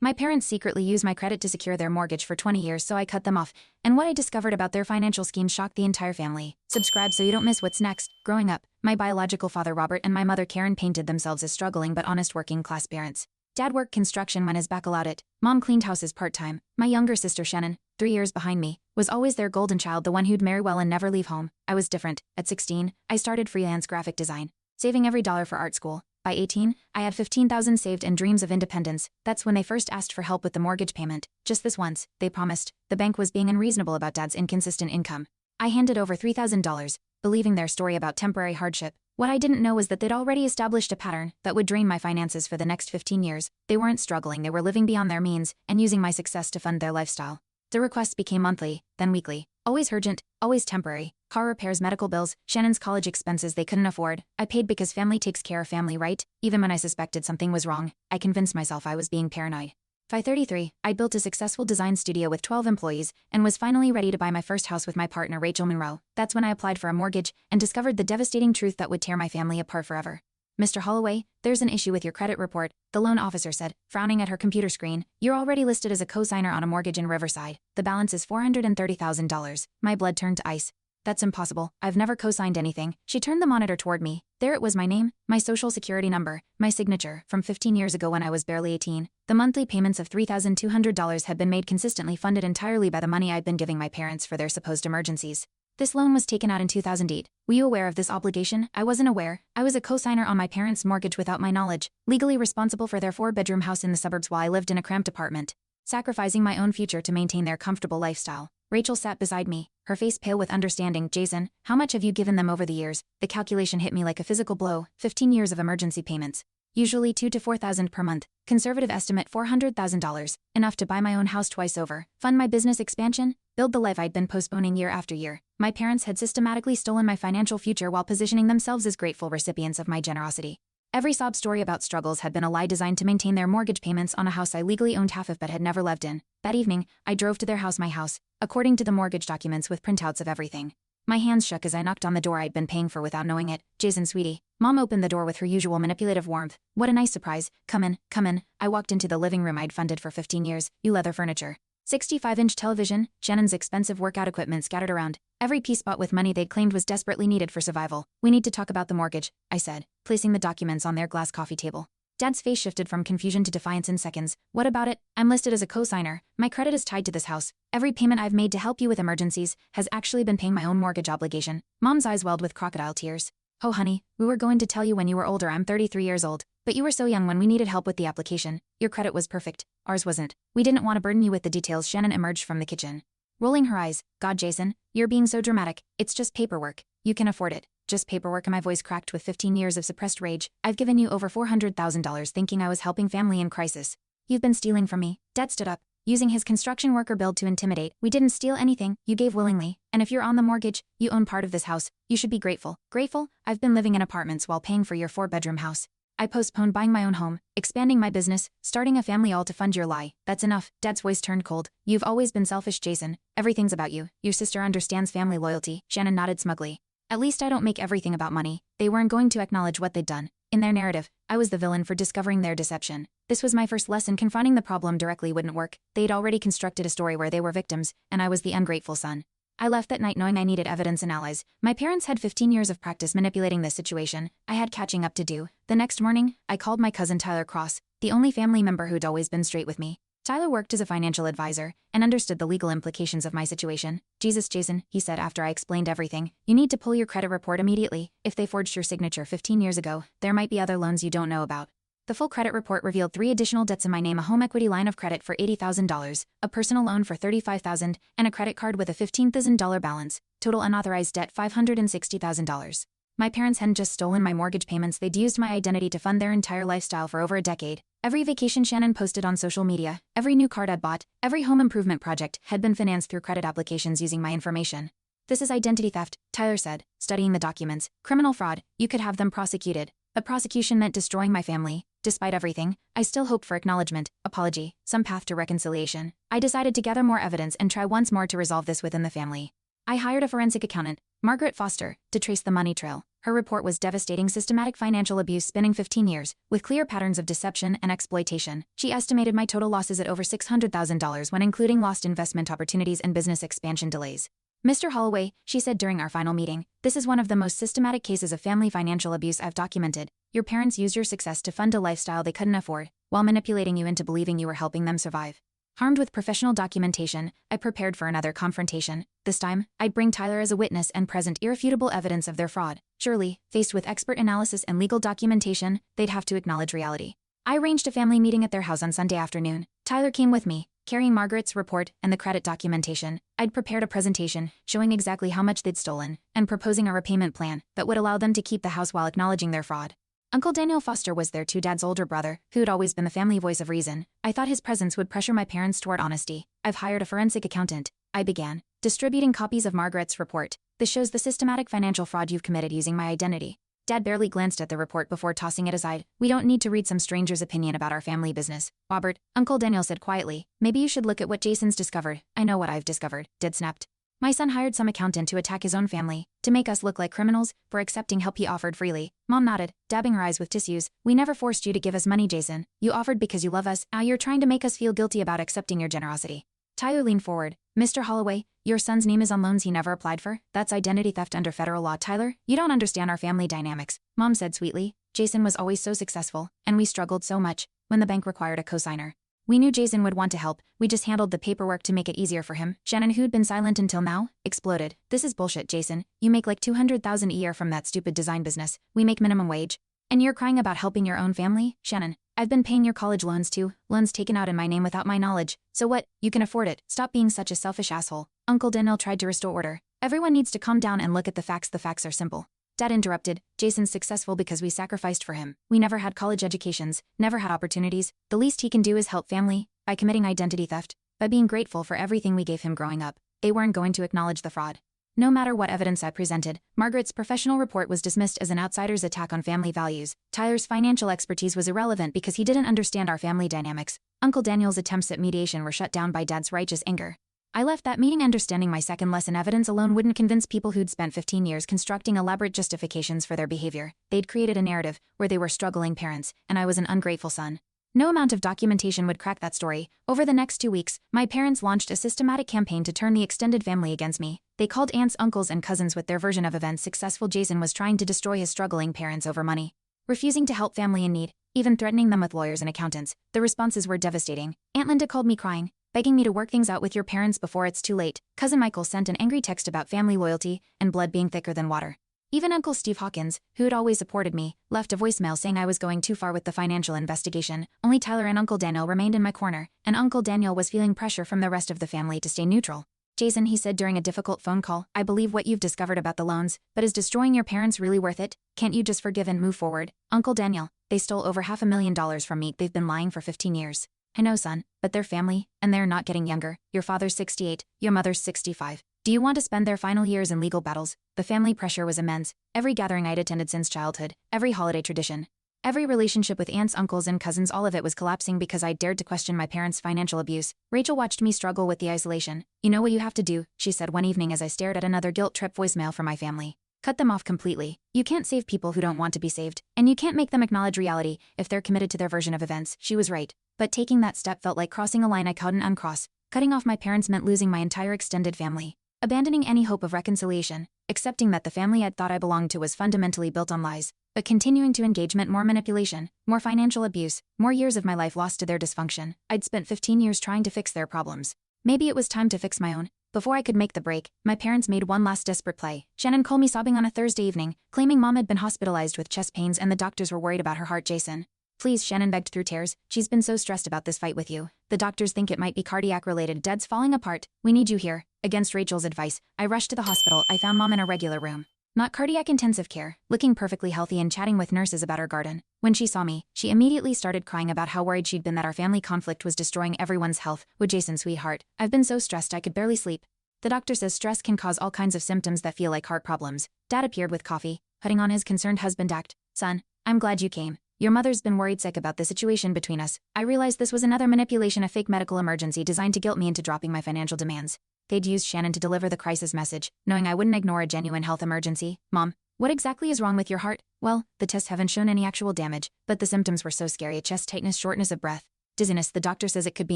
My parents secretly used my credit to secure their mortgage for 20 years, so I cut them off, and what I discovered about their financial scheme shocked the entire family. Subscribe so you don't miss what's next. Growing up, my biological father Robert and my mother Karen painted themselves as struggling but honest working-class parents. Dad worked construction when his baccalaureate. Mom cleaned houses part-time. My younger sister Shannon, 3 years behind me, was always their golden child, the one who'd marry well and never leave home. I was different. At 16, I started freelance graphic design, saving every dollar for art school. By 18, I had $15,000 saved and dreams of independence. That's when they first asked for help with the mortgage payment. Just this once, they promised. The bank was being unreasonable about Dad's inconsistent income. I handed over $3,000, believing their story about temporary hardship. What I didn't know was that they'd already established a pattern that would drain my finances for the next 15 years. They weren't struggling, they were living beyond their means and using my success to fund their lifestyle. The requests became monthly, then weekly. Always urgent, always temporary. Car repairs, medical bills, Shannon's college expenses they couldn't afford. I paid because family takes care of family, right? Even when I suspected something was wrong, I convinced myself I was being paranoid. By 33, I built a successful design studio with 12 employees and was finally ready to buy my first house with my partner Rachel Monroe. That's when I applied for a mortgage and discovered the devastating truth that would tear my family apart forever. Mr. Holloway, there's an issue with your credit report, the loan officer said, frowning at her computer screen. You're already listed as a co-signer on a mortgage in Riverside. The balance is $430,000. My blood turned to ice. That's impossible. I've never co-signed anything. She turned the monitor toward me. There it was, my name, my social security number, my signature, from 15 years ago when I was barely 18. The monthly payments of $3,200 had been made consistently, funded entirely by the money I'd been giving my parents for their supposed emergencies. This loan was taken out in 2008. Were you aware of this obligation? I wasn't aware. I was a co-signer on my parents' mortgage without my knowledge, legally responsible for their 4-bedroom house in the suburbs while I lived in a cramped apartment, sacrificing my own future to maintain their comfortable lifestyle. Rachel sat beside me, her face pale with understanding. Jason, how much have you given them over the years? The calculation hit me like a physical blow. 15 years of emergency payments. Usually $2,000 to $4,000 per month. Conservative estimate $400,000. Enough to buy my own house twice over, fund my business expansion, build the life I'd been postponing year after year. My parents had systematically stolen my financial future while positioning themselves as grateful recipients of my generosity. Every sob story about struggles had been a lie designed to maintain their mortgage payments on a house I legally owned half of but had never lived in. That evening, I drove to their house, my house, according to the mortgage documents with printouts of everything. My hands shook as I knocked on the door I'd been paying for without knowing it. Jason, sweetie. Mom opened the door with her usual manipulative warmth. What a nice surprise. Come in, come in. I walked into the living room I'd funded for 15 years. You leather furniture. 65-inch television, Shannon's expensive workout equipment scattered around. Every piece bought with money they'd claimed was desperately needed for survival. We need to talk about the mortgage, I said, placing the documents on their glass coffee table. Dad's face shifted from confusion to defiance in seconds. What about it? I'm listed as a co-signer. My credit is tied to this house. Every payment I've made to help you with emergencies has actually been paying my own mortgage obligation. Mom's eyes welled with crocodile tears. Oh honey, we were going to tell you when you were older. I'm 33 years old. But you were so young when we needed help with the application. Your credit was perfect. Ours wasn't. We didn't want to burden you with the details. Shannon emerged from the kitchen, rolling her eyes. God, Jason, you're being so dramatic. It's just paperwork. You can afford it. Just paperwork. My voice cracked with 15 years of suppressed rage. I've given you over $400,000 thinking I was helping family in crisis. You've been stealing from me. Dad stood up, using his construction worker build to intimidate. We didn't steal anything. You gave willingly. And if you're on the mortgage, you own part of this house. You should be grateful. Grateful? I've been living in apartments while paying for your 4-bedroom house. I postponed buying my own home, expanding my business, starting a family, all to fund your lie. That's enough. Dad's voice turned cold. You've always been selfish, Jason. Everything's about you. Your sister understands family loyalty. Shannon nodded smugly. At least I don't make everything about money. They weren't going to acknowledge what they'd done. In their narrative, I was the villain for discovering their deception. This was my first lesson. Confronting the problem directly wouldn't work. They'd already constructed a story where they were victims, and I was the ungrateful son. I left that night knowing I needed evidence and allies. My parents had 15 years of practice manipulating this situation. I had catching up to do. The next morning, I called my cousin Tyler Cross, the only family member who'd always been straight with me. Tyler worked as a financial advisor and understood the legal implications of my situation. Jesus, Jason, he said after I explained everything, you need to pull your credit report immediately. If they forged your signature 15 years ago, there might be other loans you don't know about. The full credit report revealed 3 additional debts in my name: a home equity line of credit for $80,000, a personal loan for $35,000, and a credit card with a $15,000 balance. Total unauthorized debt $560,000. My parents hadn't just stolen my mortgage payments, they'd used my identity to fund their entire lifestyle for over a decade. Every vacation Shannon posted on social media, every new card I'd bought, every home improvement project had been financed through credit applications using my information. This is identity theft, Tyler said, studying the documents. Criminal fraud. You could have them prosecuted. A prosecution meant destroying my family. Despite everything, I still hoped for acknowledgement, apology, some path to reconciliation. I decided to gather more evidence and try once more to resolve this within the family. I hired a forensic accountant, Margaret Foster, to trace the money trail. Her report was devastating: systematic financial abuse spanning 15 years, with clear patterns of deception and exploitation. She estimated my total losses at over $600,000 when including lost investment opportunities and business expansion delays. Mr. Holloway, she said during our final meeting, this is one of the most systematic cases of family financial abuse I've documented. Your parents used your success to fund a lifestyle they couldn't afford, while manipulating you into believing you were helping them survive. Armed with professional documentation, I prepared for another confrontation. This time, I'd bring Tyler as a witness and present irrefutable evidence of their fraud. Surely, faced with expert analysis and legal documentation, they'd have to acknowledge reality. I arranged a family meeting at their house on Sunday afternoon. Tyler came with me, carrying Margaret's report and the credit documentation. I'd prepared a presentation showing exactly how much they'd stolen and proposing a repayment plan that would allow them to keep the house while acknowledging their fraud. Uncle Daniel Foster was there too, Dad's older brother, who'd always been the family voice of reason. I thought his presence would pressure my parents toward honesty. I've hired a forensic accountant. I began, distributing copies of Margaret's report. This shows the systematic financial fraud you've committed using my identity. Dad barely glanced at the report before tossing it aside. We don't need to read some stranger's opinion about our family business. Robert, Uncle Daniel said quietly, maybe you should look at what Jason's discovered. I know what I've discovered. Dad snapped. My son hired some accountant to attack his own family, to make us look like criminals for accepting help he offered freely. Mom nodded, dabbing her eyes with tissues. We never forced you to give us money, Jason. You offered because you love us. Now you're trying to make us feel guilty about accepting your generosity. Tyler leaned forward. Mr. Holloway, your son's name is on loans he never applied for. That's identity theft under federal law. Tyler, you don't understand our family dynamics, Mom said sweetly. Jason was always so successful, and we struggled so much when the bank required a cosigner. We knew Jason would want to help. We just handled the paperwork to make it easier for him. Shannon, who'd been silent until now, exploded. This is bullshit, Jason. You make like $200,000 a year from that stupid design business. We make minimum wage. And you're crying about helping your own family? Shannon, I've been paying your college loans too. Loans taken out in my name without my knowledge. So what? You can afford it. Stop being such a selfish asshole. Uncle Daniel tried to restore order. Everyone needs to calm down and look at the facts. The facts are simple. Dad interrupted. Jason's successful because we sacrificed for him. We never had college educations, never had opportunities. The least he can do is help family by committing identity theft, by being grateful for everything we gave him growing up. They weren't going to acknowledge the fraud. No matter what evidence I presented, Margaret's professional report was dismissed as an outsider's attack on family values. Tyler's financial expertise was irrelevant because he didn't understand our family dynamics. Uncle Daniel's attempts at mediation were shut down by Dad's righteous anger. I left that meeting understanding my second lesson: evidence alone wouldn't convince people who'd spent 15 years constructing elaborate justifications for their behavior. They'd created a narrative where they were struggling parents, and I was an ungrateful son. No amount of documentation would crack that story. Over the next 2 weeks, my parents launched a systematic campaign to turn the extended family against me. They called aunts, uncles, and cousins with their version of events. Successful Jason was trying to destroy his struggling parents over money, refusing to help family in need, even threatening them with lawyers and accountants. The responses were devastating. Aunt Linda called me crying, begging me to work things out with your parents before it's too late. Cousin Michael sent an angry text about family loyalty and blood being thicker than water. Even Uncle Steve Hawkins, who had always supported me, left a voicemail saying I was going too far with the financial investigation. Only Tyler and Uncle Daniel remained in my corner, and Uncle Daniel was feeling pressure from the rest of the family to stay neutral. Jason, he said during a difficult phone call, I believe what you've discovered about the loans, but is destroying your parents really worth it? Can't you just forgive and move forward? Uncle Daniel, they stole over $500,000 from me. They've been lying for 15 years. I know, son, but they're family, and they're not getting younger. Your father's 68, your mother's 65. Do you want to spend their final years in legal battles? The family pressure was immense. Every gathering I'd attended since childhood, every holiday tradition, every relationship with aunts, uncles, and cousins, all of it was collapsing because I dared to question my parents' financial abuse. Rachel watched me struggle with the isolation. You know what you have to do, she said one evening as I stared at another guilt-trip voicemail from my family. Cut them off completely. You can't save people who don't want to be saved, and you can't make them acknowledge reality if they're committed to their version of events. She was right. But taking that step felt like crossing a line I couldn't uncross. Cutting off my parents meant losing my entire extended family. Abandoning any hope of reconciliation, accepting that the family I'd thought I belonged to was fundamentally built on lies, but continuing to engage meant more manipulation, more financial abuse, more years of my life lost to their dysfunction. I'd spent 15 years trying to fix their problems. Maybe it was time to fix my own. Before I could make the break, my parents made one last desperate play. Shannon called me sobbing on a Thursday evening, claiming Mom had been hospitalized with chest pains and the doctors were worried about her heart. Jason, please, Shannon begged through tears. She's been so stressed about this fight with you. The doctors think it might be cardiac related. Dad's falling apart. We need you here. Against Rachel's advice, I rushed to the hospital. I found Mom in a regular room. Not cardiac intensive care, looking perfectly healthy and chatting with nurses about her garden. When she saw me, she immediately started crying about how worried she'd been that our family conflict was destroying everyone's health. Would Jason, sweetheart, I've been so stressed I could barely sleep. The doctor says stress can cause all kinds of symptoms that feel like heart problems. Dad appeared with coffee, putting on his concerned husband act. Son, I'm glad you came. Your mother's been worried sick about the situation between us. I realized this was another manipulation, a fake medical emergency designed to guilt me into dropping my financial demands. They'd used Shannon to deliver the crisis message, knowing I wouldn't ignore a genuine health emergency. Mom, what exactly is wrong with your heart? Well, the tests haven't shown any actual damage, but the symptoms were so scary: chest tightness, shortness of breath, dizziness. The doctor says it could be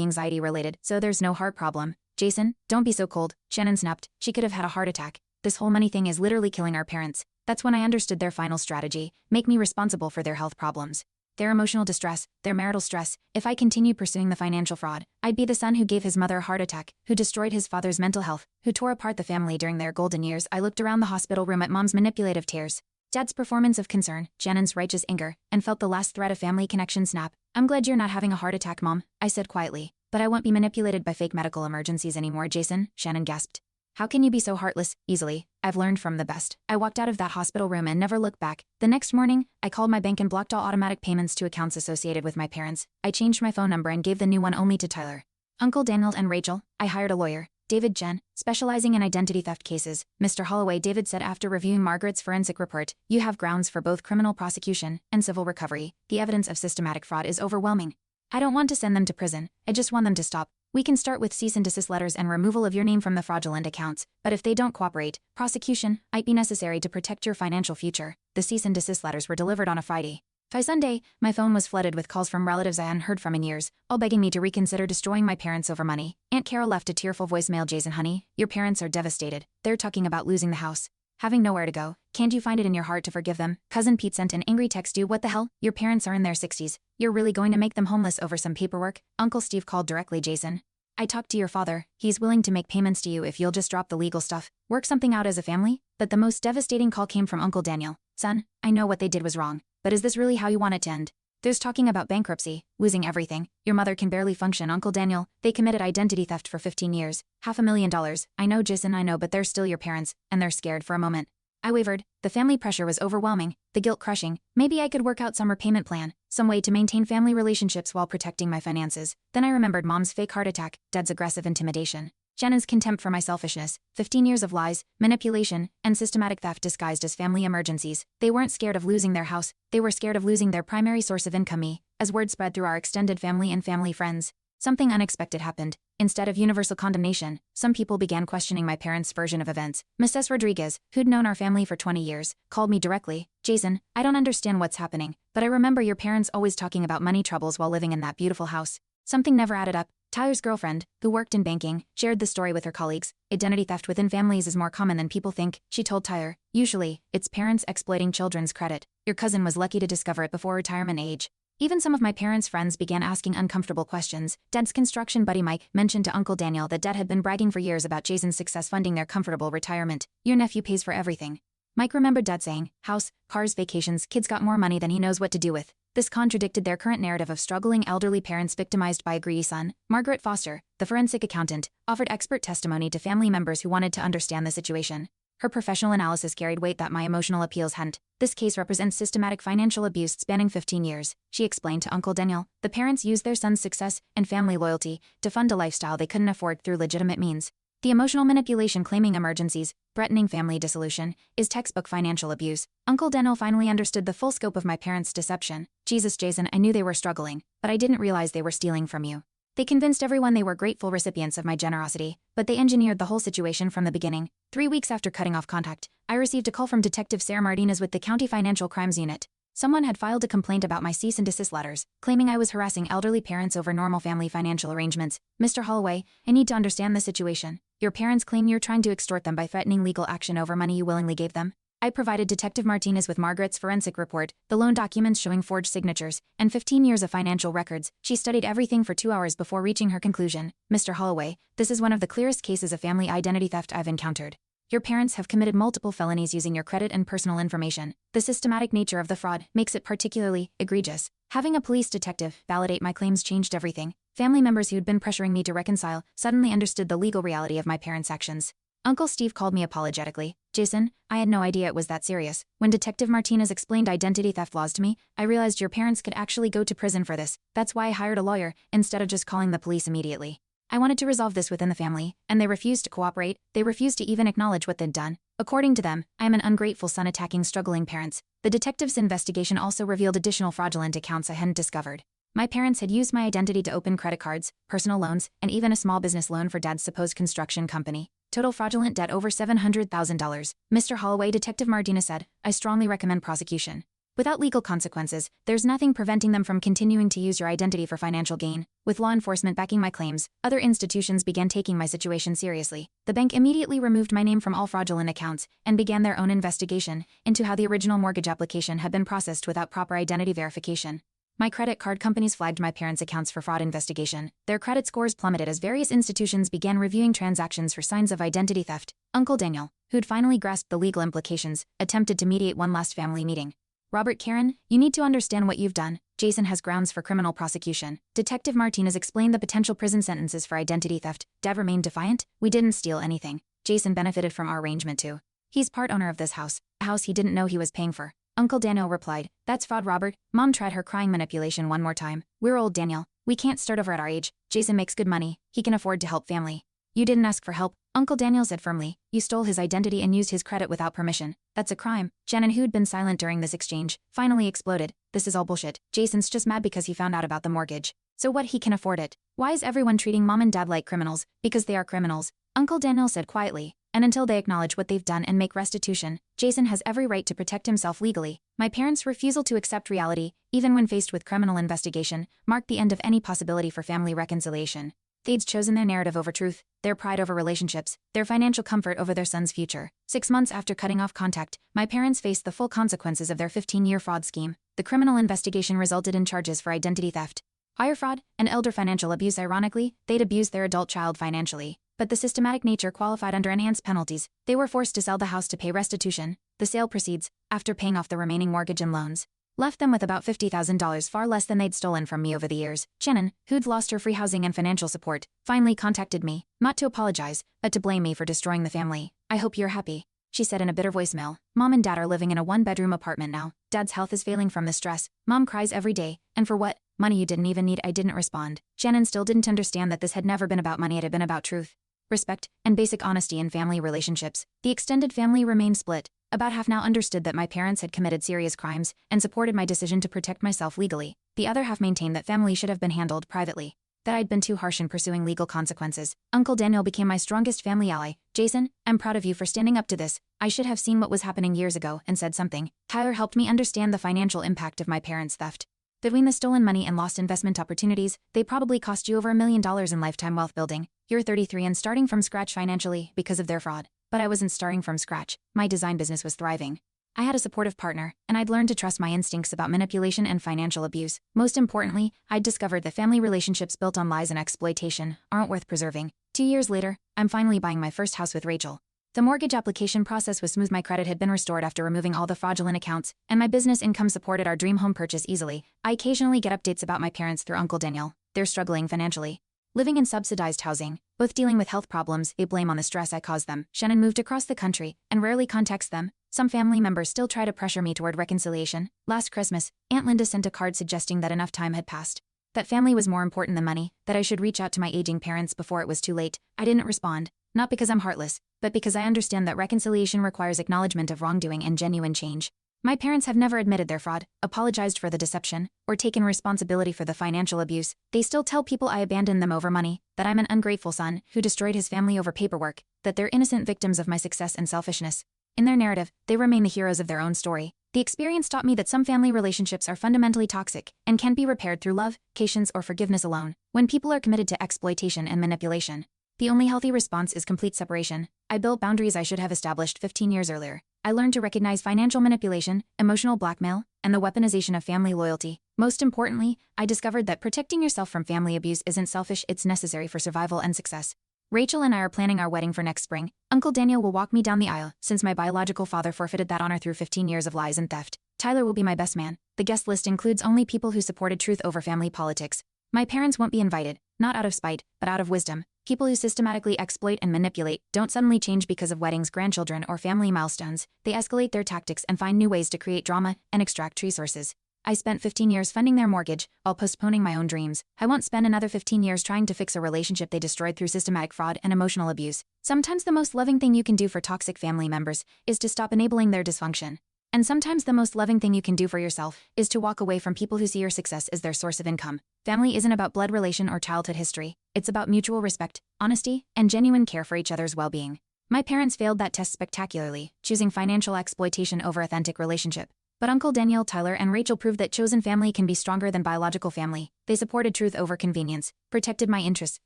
anxiety related, so there's no heart problem. Jason, don't be so cold. Shannon snapped. She could have had a heart attack. This whole money thing is literally killing our parents. That's when I understood their final strategy: make me responsible for their health problems, their emotional distress, their marital stress. If I continued pursuing the financial fraud, I'd be the son who gave his mother a heart attack, who destroyed his father's mental health, who tore apart the family during their golden years. I looked around the hospital room at Mom's manipulative tears, Dad's performance of concern, Shannon's righteous anger, and felt the last thread of family connection snap. I'm glad you're not having a heart attack, Mom, I said quietly, but I won't be manipulated by fake medical emergencies anymore. Jason, Shannon gasped. How can you be so heartless? Easily. I've learned from the best. I walked out of that hospital room and never looked back. The next morning, I called my bank and blocked all automatic payments to accounts associated with my parents. I changed my phone number and gave the new one only to Tyler, Uncle Daniel, and Rachel. I hired a lawyer, David Jen, specializing in identity theft cases. Mr. Holloway, David said after reviewing Margaret's forensic report, you have grounds for both criminal prosecution and civil recovery. The evidence of systematic fraud is overwhelming. I don't want to send them to prison. I just want them to stop. We can start with cease and desist letters and removal of your name from the fraudulent accounts, but if they don't cooperate, prosecution might be necessary to protect your financial future. The cease and desist letters were delivered on a Friday. By Sunday, my phone was flooded with calls from relatives I hadn't heard from in years, all begging me to reconsider destroying my parents over money. Aunt Carol left a tearful voicemail. Jason, honey, your parents are devastated. They're talking about losing the house, having nowhere to go. Can't you find it in your heart to forgive them? Cousin Pete sent an angry text. You, what the hell? Your parents are in their 60s. You're really going to make them homeless over some paperwork? Uncle Steve called directly. Jason, I talked to your father. He's willing to make payments to you if you'll just drop the legal stuff, work something out as a family. But the most devastating call came from Uncle Daniel. Son, I know what they did was wrong, but is this really how you want it to end? There's talking about bankruptcy, losing everything. Your mother can barely function. Uncle Daniel, they committed identity theft for 15 years, $500,000. I know, Jason, I know, but they're still your parents, and they're scared. For a moment, I wavered. The family pressure was overwhelming, the guilt crushing. Maybe I could work out some repayment plan, some way to maintain family relationships while protecting my finances. Then I remembered Mom's fake heart attack, Dad's aggressive intimidation, Shannon's contempt for my selfishness, 15 years of lies, manipulation, and systematic theft disguised as family emergencies. They weren't scared of losing their house, they were scared of losing their primary source of income, me. As word spread through our extended family and family friends, something unexpected happened. Instead of universal condemnation, some people began questioning my parents' version of events. Mrs. Rodriguez, who'd known our family for 20 years, called me directly. Jason, I don't understand what's happening, but I remember your parents always talking about money troubles while living in that beautiful house. Something never added up. Tyler's girlfriend, who worked in banking, shared the story with her colleagues. Identity theft within families is more common than people think, she told Tyler. Usually, it's parents exploiting children's credit. Your cousin was lucky to discover it before retirement age. Even some of my parents' friends began asking uncomfortable questions. Dad's construction buddy Mike mentioned to Uncle Daniel that Dad had been bragging for years about Jason's success funding their comfortable retirement. Your nephew pays for everything. Mike remembered Dad saying, house, cars, vacations, kids got more money than he knows what to do with. This contradicted their current narrative of struggling elderly parents victimized by a greedy son. Margaret Foster, the forensic accountant, offered expert testimony to family members who wanted to understand the situation. Her professional analysis carried weight that my emotional appeals hadn't. This case represents systematic financial abuse spanning 15 years, she explained to Uncle Daniel. The parents used their son's success and family loyalty to fund a lifestyle they couldn't afford through legitimate means. The emotional manipulation, claiming emergencies, threatening family dissolution, is textbook financial abuse. Uncle Daniel finally understood the full scope of my parents' deception. Jesus, Jason, I knew they were struggling, but I didn't realize they were stealing from you. They convinced everyone they were grateful recipients of my generosity, but they engineered the whole situation from the beginning. 3 weeks after cutting off contact, I received a call from Detective Sarah Martinez with the County Financial Crimes Unit. Someone had filed a complaint about my cease and desist letters, claiming I was harassing elderly parents over normal family financial arrangements. Mr. Holloway, I need to understand the situation. Your parents claim you're trying to extort them by threatening legal action over money you willingly gave them. I provided Detective Martinez with Margaret's forensic report, the loan documents showing forged signatures, and 15 years of financial records. She studied everything for 2 hours before reaching her conclusion. Mr. Holloway, this is one of the clearest cases of family identity theft I've encountered. Your parents have committed multiple felonies using your credit and personal information. The systematic nature of the fraud makes it particularly egregious. Having a police detective validate my claims changed everything. Family members who'd been pressuring me to reconcile suddenly understood the legal reality of my parents' actions. Uncle Steve called me apologetically. Jason, I had no idea it was that serious. When Detective Martinez explained identity theft laws to me, I realized your parents could actually go to prison for this. That's why I hired a lawyer, instead of just calling the police immediately. I wanted to resolve this within the family, and they refused to cooperate. They refused to even acknowledge what they'd done. According to them, I am an ungrateful son attacking struggling parents. The detective's investigation also revealed additional fraudulent accounts I hadn't discovered. My parents had used my identity to open credit cards, personal loans, and even a small business loan for Dad's supposed construction company. Total fraudulent debt over $700,000. Mr. Holloway, Detective Martinez said, I strongly recommend prosecution. Without legal consequences, there's nothing preventing them from continuing to use your identity for financial gain. With law enforcement backing my claims, other institutions began taking my situation seriously. The bank immediately removed my name from all fraudulent accounts and began their own investigation into how the original mortgage application had been processed without proper identity verification. My credit card companies flagged my parents' accounts for fraud investigation. Their credit scores plummeted as various institutions began reviewing transactions for signs of identity theft. Uncle Daniel, who'd finally grasped the legal implications, attempted to mediate one last family meeting. Robert, Karen, you need to understand what you've done. Jason has grounds for criminal prosecution. Detective Martinez explained the potential prison sentences for identity theft. Dad remained defiant. We didn't steal anything. Jason benefited from our arrangement too. He's part owner of this house, a house he didn't know he was paying for. Uncle Daniel replied, that's fraud, Robert. Mom tried her crying manipulation one more time. We're old, Daniel. We can't start over at our age. Jason makes good money. He can afford to help family. You didn't ask for help, Uncle Daniel said firmly. You stole his identity and used his credit without permission. That's a crime. Shannon, who'd been silent during this exchange, finally exploded. This is all bullshit. Jason's just mad because he found out about the mortgage. So what, he can afford it? Why is everyone treating Mom and Dad like criminals? Because they are criminals, Uncle Daniel said quietly. And until they acknowledge what they've done and make restitution, Jason has every right to protect himself legally. My parents' refusal to accept reality, even when faced with criminal investigation, marked the end of any possibility for family reconciliation. They'd chosen their narrative over truth, their pride over relationships, their financial comfort over their son's future. 6 months after cutting off contact, my parents faced the full consequences of their 15-year fraud scheme. The criminal investigation resulted in charges for identity theft, wire fraud, and elder financial abuse. Ironically, they'd abused their adult child financially. But the systematic nature qualified under enhanced penalties. They were forced to sell the house to pay restitution. The sale proceeds, after paying off the remaining mortgage and loans, left them with about $50,000, far less than they'd stolen from me over the years. Shannon, who'd lost her free housing and financial support, finally contacted me, not to apologize, but to blame me for destroying the family. I hope you're happy, she said in a bitter voicemail. Mom and Dad are living in a one-bedroom apartment now. Dad's health is failing from the stress. Mom cries every day. And for what? Money you didn't even need. I didn't respond. Shannon still didn't understand that this had never been about money. It had been about truth, respect, and basic honesty in family relationships. The extended family remained split. About half now understood that my parents had committed serious crimes and supported my decision to protect myself legally. The other half maintained that family should have been handled privately, that I'd been too harsh in pursuing legal consequences. Uncle Daniel became my strongest family ally. Jason, I'm proud of you for standing up to this. I should have seen what was happening years ago and said something. Tyler helped me understand the financial impact of my parents' theft. Between the stolen money and lost investment opportunities, they probably cost you over $1 million in lifetime wealth building. You're 33 and starting from scratch financially because of their fraud. But I wasn't starting from scratch. My design business was thriving. I had a supportive partner, and I'd learned to trust my instincts about manipulation and financial abuse. Most importantly, I'd discovered that family relationships built on lies and exploitation aren't worth preserving. 2 years later, I'm finally buying my first house with Rachel. The mortgage application process was smooth. My credit had been restored after removing all the fraudulent accounts, and my business income supported our dream home purchase easily. I occasionally get updates about my parents through Uncle Daniel. They're struggling financially, living in subsidized housing, both dealing with health problems they blame on the stress I caused them. Shannon moved across the country and rarely contacts them. Some family members still try to pressure me toward reconciliation. Last Christmas, Aunt Linda sent a card suggesting that enough time had passed, that family was more important than money, that I should reach out to my aging parents before it was too late. I didn't respond, not because I'm heartless, but because I understand that reconciliation requires acknowledgement of wrongdoing and genuine change. My parents have never admitted their fraud, apologized for the deception, or taken responsibility for the financial abuse. They still tell people I abandoned them over money, that I'm an ungrateful son who destroyed his family over paperwork, that they're innocent victims of my success and selfishness. In their narrative, they remain the heroes of their own story. The experience taught me that some family relationships are fundamentally toxic and can't be repaired through love, patience, or forgiveness alone. When people are committed to exploitation and manipulation, the only healthy response is complete separation. I built boundaries I should have established 15 years earlier. I learned to recognize financial manipulation, emotional blackmail, and the weaponization of family loyalty. Most importantly, I discovered that protecting yourself from family abuse isn't selfish, it's necessary for survival and success. Rachel and I are planning our wedding for next spring. Uncle Daniel will walk me down the aisle, since my biological father forfeited that honor through 15 years of lies and theft. Tyler will be my best man. The guest list includes only people who supported truth over family politics. My parents won't be invited, not out of spite, but out of wisdom. People who systematically exploit and manipulate don't suddenly change because of weddings, grandchildren, or family milestones. They escalate their tactics and find new ways to create drama and extract resources. I spent 15 years funding their mortgage, while postponing my own dreams. I won't spend another 15 years trying to fix a relationship they destroyed through systematic fraud and emotional abuse. Sometimes the most loving thing you can do for toxic family members is to stop enabling their dysfunction. And sometimes the most loving thing you can do for yourself is to walk away from people who see your success as their source of income. Family isn't about blood relation or childhood history. It's about mutual respect, honesty, and genuine care for each other's well-being. My parents failed that test spectacularly, choosing financial exploitation over authentic relationship. But Uncle Daniel, Tyler, and Rachel proved that chosen family can be stronger than biological family. They supported truth over convenience, protected my interests,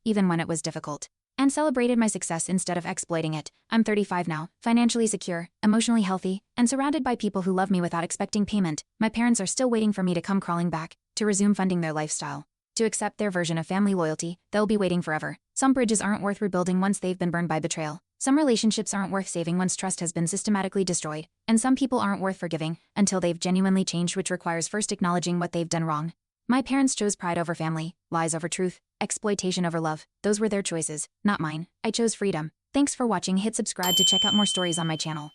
even when it was difficult, and celebrated my success instead of exploiting it. I'm 35 now, financially secure, emotionally healthy, and surrounded by people who love me without expecting payment. My parents are still waiting for me to come crawling back, to resume funding their lifestyle. To accept their version of family loyalty, they'll be waiting forever. Some bridges aren't worth rebuilding once they've been burned by betrayal. Some relationships aren't worth saving once trust has been systematically destroyed. And some people aren't worth forgiving until they've genuinely changed, which requires first acknowledging what they've done wrong. My parents chose pride over family, lies over truth, exploitation over love. Those were their choices, not mine. I chose freedom. Thanks for watching. Hit subscribe to check out more stories on my channel.